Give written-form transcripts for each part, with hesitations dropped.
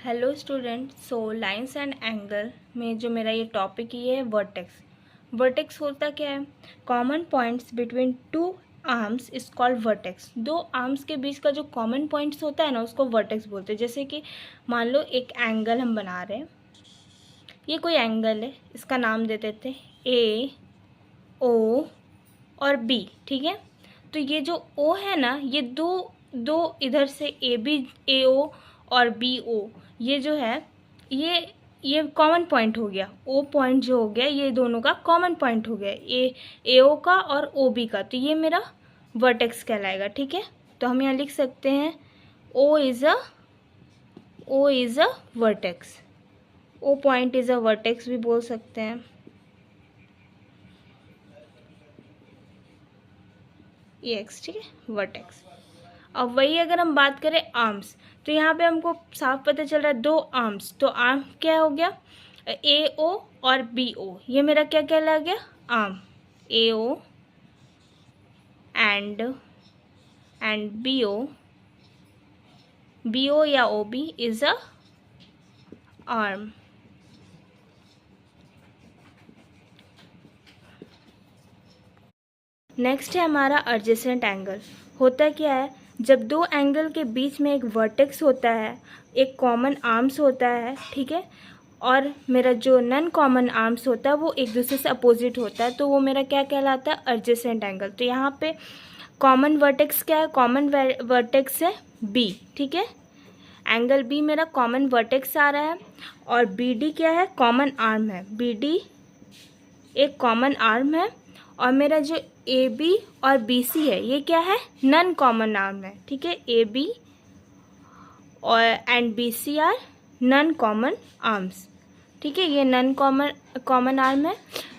Hello student. So lines and angle में जो मेरा ये टॉपिक ये है वर्टेक्स। वर्टेक्स होता क्या है? Common points between two arms is called vertex. दो आर्म्स के बीच का जो कॉमन पॉइंट्स होता है ना, उसको वर्टेक्स बोलते हैं। जैसे कि मान लो एक एंगल हम बना रहे हैं, ये कोई एंगल है, इसका नाम दे देते हैं ए, ओ और बी। ठीक है, तो ये जो ओ है ना, ये दो दो इधर से ए बी, ए ओ और बी ओ, ये जो है ये कॉमन पॉइंट हो गया। ओ पॉइंट जो हो गया, ये दोनों का कॉमन पॉइंट हो गया, ए ओ का और ओ बी का। तो ये मेरा वर्टेक्स कहलाएगा। ठीक है, तो हम यहाँ लिख सकते हैं O is a vertex. O point is a vertex भी बोल सकते हैं। ये एक्स, ठीक है, वर्टेक्स। अब वही अगर हम बात करें आर्म्स, तो यहाँ पे हमको साफ पता चल रहा है दो आर्म्स। तो आर्म क्या हो गया? ए ओ और बी ओ, ये मेरा क्या कहला गया? Arm. A O and B O या O B is a arm. Next है हमारा एडजेसेंट एंगल। होता क्या है? जब दो एंगल के बीच में एक वर्टेक्स होता है, एक कॉमन आर्म्स होता है, ठीक है, और मेरा जो नॉन कॉमन आर्म्स होता है वो एक दूसरे से अपोजिट होता है, तो वो मेरा क्या कहलाता है? Adjacent angle. तो यहाँ पे कॉमन वर्टेक्स क्या है? कॉमन वर्टेक्स है बी। ठीक है, एंगल बी मेरा कॉमन वर्टेक्स आ रहा है, और बी डी क्या है? कॉमन आर्म है। बी डी एक कॉमन आर्म है, और मेरा जो ए बी और बी सी है, ये क्या है? नॉन कॉमन आर्म है। ठीक है, ए बी और and B C are non common arms. ठीक है, ये नॉन कॉमन आर्म है।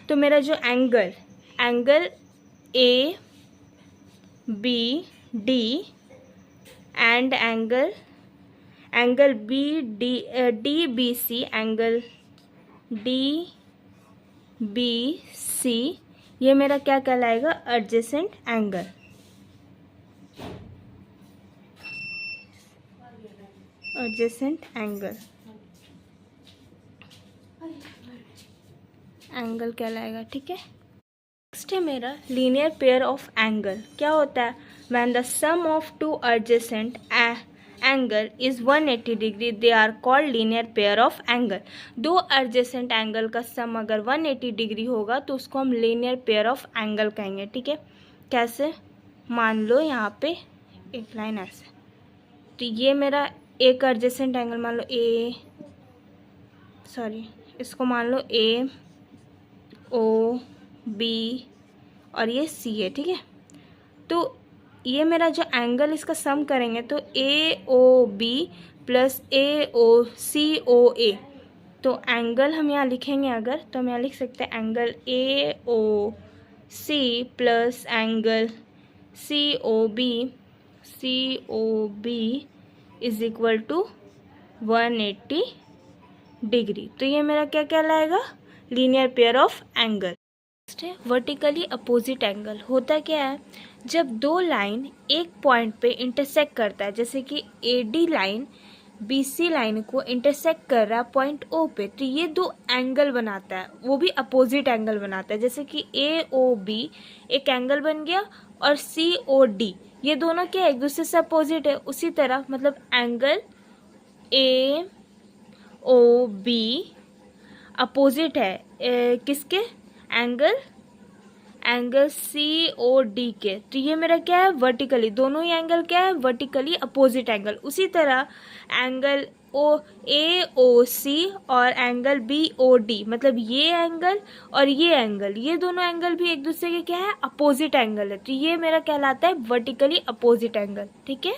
तो मेरा जो angle A B D and angle B D B C, angle D B C, ये मेरा क्या कहलाएगा? Adjacent angle. एडजेसेंट एंगल कहलाएगा। ठीक है, नेक्स्ट है मेरा लीनियर पेयर ऑफ एंगल। क्या होता है? When the sum of two adjacent angle is 180 degree they are called linear pair of angle. दो एडजेसेंट एंगल का सम अगर 180 डिग्री होगा तो उसको हम लीनियर पेयर ऑफ एंगल कहेंगे। ठीक है, कैसे? मान लो यहाँ पे एक लाइन ऐसे, तो ये मेरा एक एडजेसेंट एंगल मान लो इसको मान लो ए ओ बी और ये सी है। ठीक है, तो ये मेरा जो एंगल इसका सम करेंगे तो ए ओ बी प्लस ए ओ सी ओ ए। तो एंगल हम यहाँ लिखेंगे अगर, तो हम यहाँ लिख सकते हैं angle A O C plus angle C O B is equal to 180 degree. तो ये मेरा क्या कहलाएगा? Linear pair of angle. Next है वर्टिकली अपोजिट एंगल। होता क्या है? जब दो लाइन एक पॉइंट पे इंटरसेक्ट करता है, जैसे कि A D line B C line को इंटरसेक्ट कर रहा है पॉइंट ओ पे, तो ये दो एंगल बनाता है, वो भी अपोजिट एंगल बनाता है। जैसे कि ए ओ बी एक एंगल बन गया, और सी ओ डी, ये दोनों क्या एक दूसरे से अपोजिट है। उसी तरह मतलब angle A O B opposite है किसके? एंगल सी ओ डी के। तो ये मेरा क्या है? वर्टिकली, दोनों ही एंगल क्या है? Vertically opposite angle. उसी तरह एंगल ए ओ सी और एंगल बी ओ डी, मतलब ये एंगल और ये दोनों एंगल भी एक दूसरे के क्या है? अपोजिट एंगल है। तो ये मेरा कहलाता है वर्टिकली अपोजिट एंगल। ठीक है।